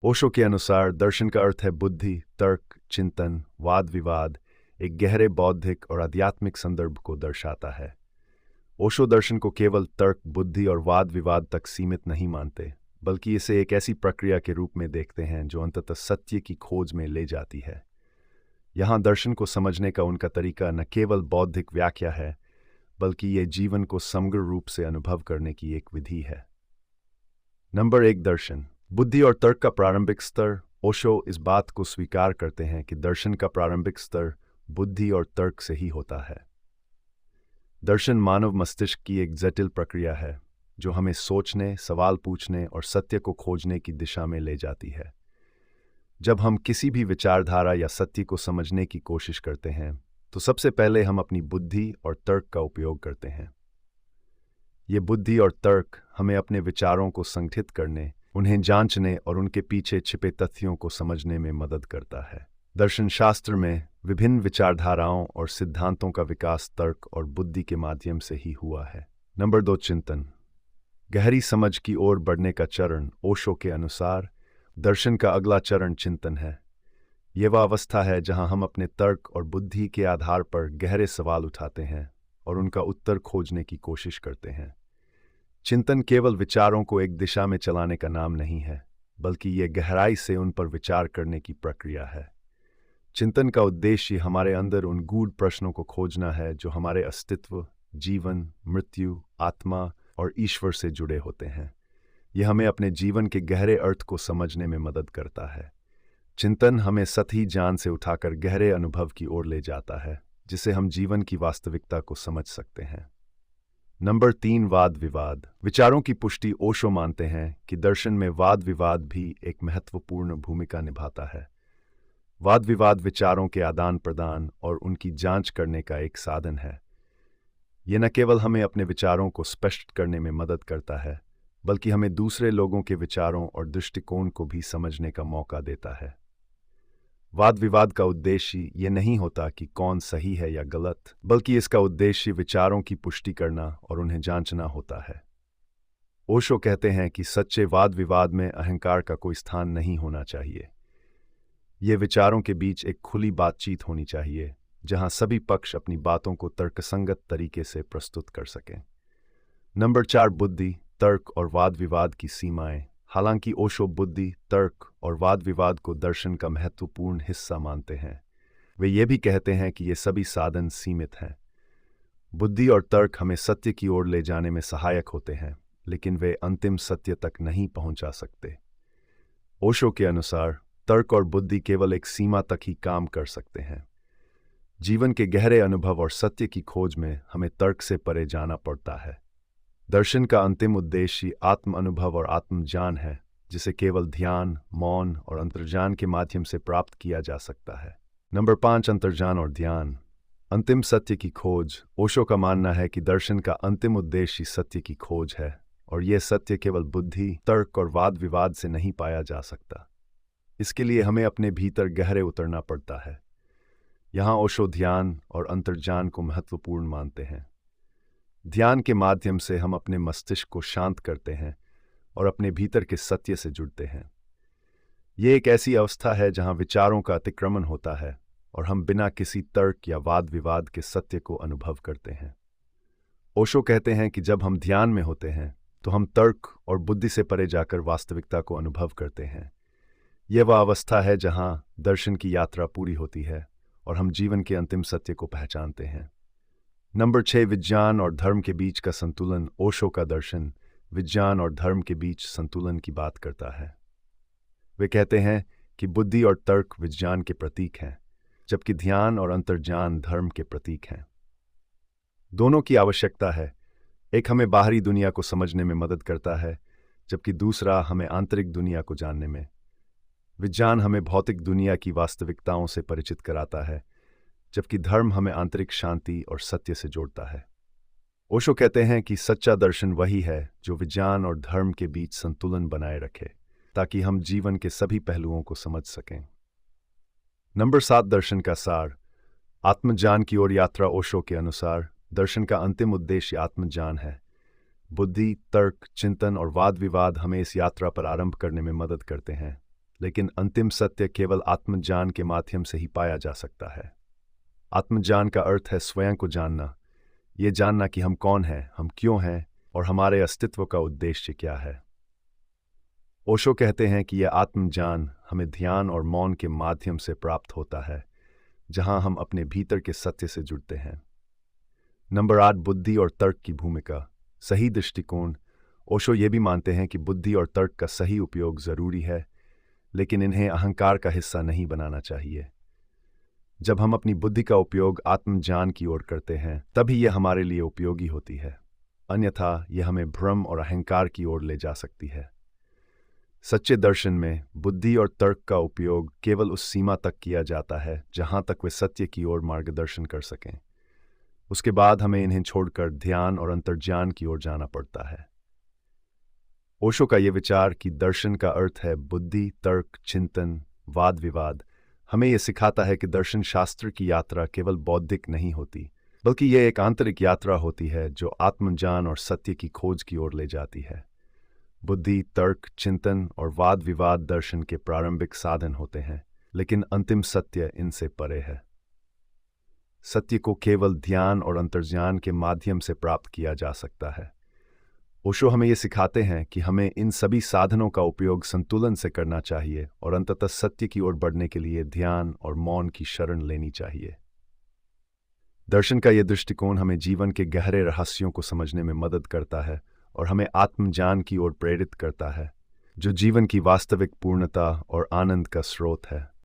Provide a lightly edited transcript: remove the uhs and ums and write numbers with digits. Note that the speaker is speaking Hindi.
ओशो के अनुसार दर्शन का अर्थ है बुद्धि, तर्क, चिंतन, वाद विवाद, एक गहरे बौद्धिक और आध्यात्मिक संदर्भ को दर्शाता है। ओशो दर्शन को केवल तर्क, बुद्धि और वाद विवाद तक सीमित नहीं मानते, बल्कि इसे एक ऐसी प्रक्रिया के रूप में देखते हैं जो अंततः सत्य की खोज में ले जाती है। यहाँ दर्शन को समझने का उनका तरीका न केवल बौद्धिक व्याख्या है, बल्कि ये जीवन को समग्र रूप से अनुभव करने की एक विधि है। नंबर 1, दर्शन, बुद्धि और तर्क का प्रारंभिक स्तर। ओशो इस बात को स्वीकार करते हैं कि दर्शन का प्रारंभिक स्तर बुद्धि और तर्क से ही होता है। दर्शन मानव मस्तिष्क की एक जटिल प्रक्रिया है जो हमें सोचने, सवाल पूछने और सत्य को खोजने की दिशा में ले जाती है। जब हम किसी भी विचारधारा या सत्य को समझने की कोशिश करते हैं, तो सबसे पहले हम अपनी बुद्धि और तर्क का उपयोग करते हैं। ये बुद्धि और तर्क हमें अपने विचारों को संगठित करने, उन्हें जांचने और उनके पीछे छिपे तथ्यों को समझने में मदद करता है। दर्शन शास्त्र में विभिन्न विचारधाराओं और सिद्धांतों का विकास तर्क और बुद्धि के माध्यम से ही हुआ है। नंबर 2, चिंतन, गहरी समझ की ओर बढ़ने का चरण। ओशो के अनुसार दर्शन का अगला चरण चिंतन है। यह वह अवस्था है जहां हम अपने तर्क और बुद्धि के आधार पर गहरे सवाल उठाते हैं और उनका उत्तर खोजने की कोशिश करते हैं। चिंतन केवल विचारों को एक दिशा में चलाने का नाम नहीं है, बल्कि यह गहराई से उन पर विचार करने की प्रक्रिया है। चिंतन का उद्देश्य हमारे अंदर उन गूढ़ प्रश्नों को खोजना है जो हमारे अस्तित्व, जीवन, मृत्यु, आत्मा और ईश्वर से जुड़े होते हैं। यह हमें अपने जीवन के गहरे अर्थ को समझने में मदद करता है। चिंतन हमें सतही ज्ञान से उठाकर गहरे अनुभव की ओर ले जाता है, जिसे हम जीवन की वास्तविकता को समझ सकते हैं। नंबर 3, वाद विवाद, विचारों की पुष्टि। ओशो मानते हैं कि दर्शन में वाद विवाद भी एक महत्वपूर्ण भूमिका निभाता है। वाद विवाद विचारों के आदान प्रदान और उनकी जांच करने का एक साधन है। यह न केवल हमें अपने विचारों को स्पष्ट करने में मदद करता है, बल्कि हमें दूसरे लोगों के विचारों और दृष्टिकोण को भी समझने का मौका देता है। वाद विवाद का उद्देश्य यह नहीं होता कि कौन सही है या गलत, बल्कि इसका उद्देश्य विचारों की पुष्टि करना और उन्हें जांचना होता है। ओशो कहते हैं कि सच्चे वाद विवाद में अहंकार का कोई स्थान नहीं होना चाहिए। ये विचारों के बीच एक खुली बातचीत होनी चाहिए, जहां सभी पक्ष अपनी बातों को तर्कसंगत तरीके से प्रस्तुत कर सकें। नंबर 4, बुद्धि, तर्क और वाद विवाद की सीमाएं। हालांकि ओशो बुद्धि, तर्क और वाद विवाद को दर्शन का महत्वपूर्ण हिस्सा मानते हैं, वे ये भी कहते हैं कि ये सभी साधन सीमित हैं। बुद्धि और तर्क हमें सत्य की ओर ले जाने में सहायक होते हैं, लेकिन वे अंतिम सत्य तक नहीं पहुंचा सकते। ओशो के अनुसार तर्क और बुद्धि केवल एक सीमा तक ही काम कर सकते हैं। जीवन के गहरे अनुभव और सत्य की खोज में हमें तर्क से परे जाना पड़ता है। दर्शन का अंतिम उद्देश्य आत्म अनुभव और आत्मज्ञान है, जिसे केवल ध्यान, मौन और अंतर्ज्ञान के माध्यम से प्राप्त किया जा सकता है। नंबर 5, अंतर्ज्ञान और ध्यान, अंतिम सत्य की खोज। ओशो का मानना है कि दर्शन का अंतिम उद्देश्य सत्य की खोज है, और यह सत्य केवल बुद्धि, तर्क और वाद विवाद से नहीं पाया जा सकता। इसके लिए हमें अपने भीतर गहरे उतरना पड़ता है। यहाँ ओशो ध्यान और अंतर्ज्ञान को महत्वपूर्ण मानते हैं। ध्यान के माध्यम से हम अपने मस्तिष्क को शांत करते हैं और अपने भीतर के सत्य से जुड़ते हैं। ये एक ऐसी अवस्था है जहाँ विचारों का अतिक्रमण होता है और हम बिना किसी तर्क या वाद विवाद के सत्य को अनुभव करते हैं। ओशो कहते हैं कि जब हम ध्यान में होते हैं, तो हम तर्क और बुद्धि से परे जाकर वास्तविकता को अनुभव करते हैं। यह वह अवस्था है जहाँ दर्शन की यात्रा पूरी होती है और हम जीवन के अंतिम सत्य को पहचानते हैं। नंबर 6, विज्ञान और धर्म के बीच का संतुलन। ओशो का दर्शन विज्ञान और धर्म के बीच संतुलन की बात करता है। वे कहते हैं कि बुद्धि और तर्क विज्ञान के प्रतीक हैं, जबकि ध्यान और अंतर्ज्ञान धर्म के प्रतीक हैं। दोनों की आवश्यकता है। एक हमें बाहरी दुनिया को समझने में मदद करता है, जबकि दूसरा हमें आंतरिक दुनिया को जानने में। विज्ञान हमें भौतिक दुनिया की वास्तविकताओं से परिचित कराता है, जबकि धर्म हमें आंतरिक शांति और सत्य से जोड़ता है। ओशो कहते हैं कि सच्चा दर्शन वही है जो विज्ञान और धर्म के बीच संतुलन बनाए रखे, ताकि हम जीवन के सभी पहलुओं को समझ सकें। नंबर 7, दर्शन का सार, आत्मज्ञान की ओर यात्रा। ओशो के अनुसार दर्शन का अंतिम उद्देश्य आत्मज्ञान है। बुद्धि, तर्क, चिंतन और वाद विवाद हमें इस यात्रा पर आरंभ करने में मदद करते हैं, लेकिन अंतिम सत्य केवल आत्मज्ञान के माध्यम से ही पाया जा सकता है। आत्मज्ञान का अर्थ है स्वयं को जानना, ये जानना कि हम कौन हैं, हम क्यों हैं और हमारे अस्तित्व का उद्देश्य क्या है। ओशो कहते हैं कि यह आत्मज्ञान हमें ध्यान और मौन के माध्यम से प्राप्त होता है, जहां हम अपने भीतर के सत्य से जुड़ते हैं। नंबर 8, बुद्धि और तर्क की भूमिका। सही दृष्टिकोण। ओशो ये भी मानते हैं कि बुद्धि और तर्क का सही उपयोग जरूरी है, लेकिन इन्हें अहंकार का हिस्सा नहीं बनाना चाहिए। जब हम अपनी बुद्धि का उपयोग आत्मज्ञान की ओर करते हैं, तभी यह हमारे लिए उपयोगी होती है, अन्यथा यह हमें भ्रम और अहंकार की ओर ले जा सकती है। सच्चे दर्शन में बुद्धि और तर्क का उपयोग केवल उस सीमा तक किया जाता है जहां तक वे सत्य की ओर मार्गदर्शन कर सकें। उसके बाद हमें इन्हें छोड़कर ध्यान और अंतर्ज्ञान की ओर जाना पड़ता है। ओशो का यह विचार कि दर्शन का अर्थ है बुद्धि, तर्क, चिंतन, वाद विवाद, हमें यह सिखाता है कि दर्शन शास्त्र की यात्रा केवल बौद्धिक नहीं होती, बल्कि यह एक आंतरिक यात्रा होती है जो आत्मज्ञान और सत्य की खोज की ओर ले जाती है। बुद्धि, तर्क, चिंतन और वाद विवाद दर्शन के प्रारंभिक साधन होते हैं, लेकिन अंतिम सत्य इनसे परे है। सत्य को केवल ध्यान और अंतर्ज्ञान के माध्यम से प्राप्त किया जा सकता है। ओशो हमें ये सिखाते हैं कि हमें इन सभी साधनों का उपयोग संतुलन से करना चाहिए और अंततः सत्य की ओर बढ़ने के लिए ध्यान और मौन की शरण लेनी चाहिए। दर्शन का यह दृष्टिकोण हमें जीवन के गहरे रहस्यों को समझने में मदद करता है और हमें आत्मज्ञान की ओर प्रेरित करता है, जो जीवन की वास्तविक पूर्णता और आनंद का स्रोत है।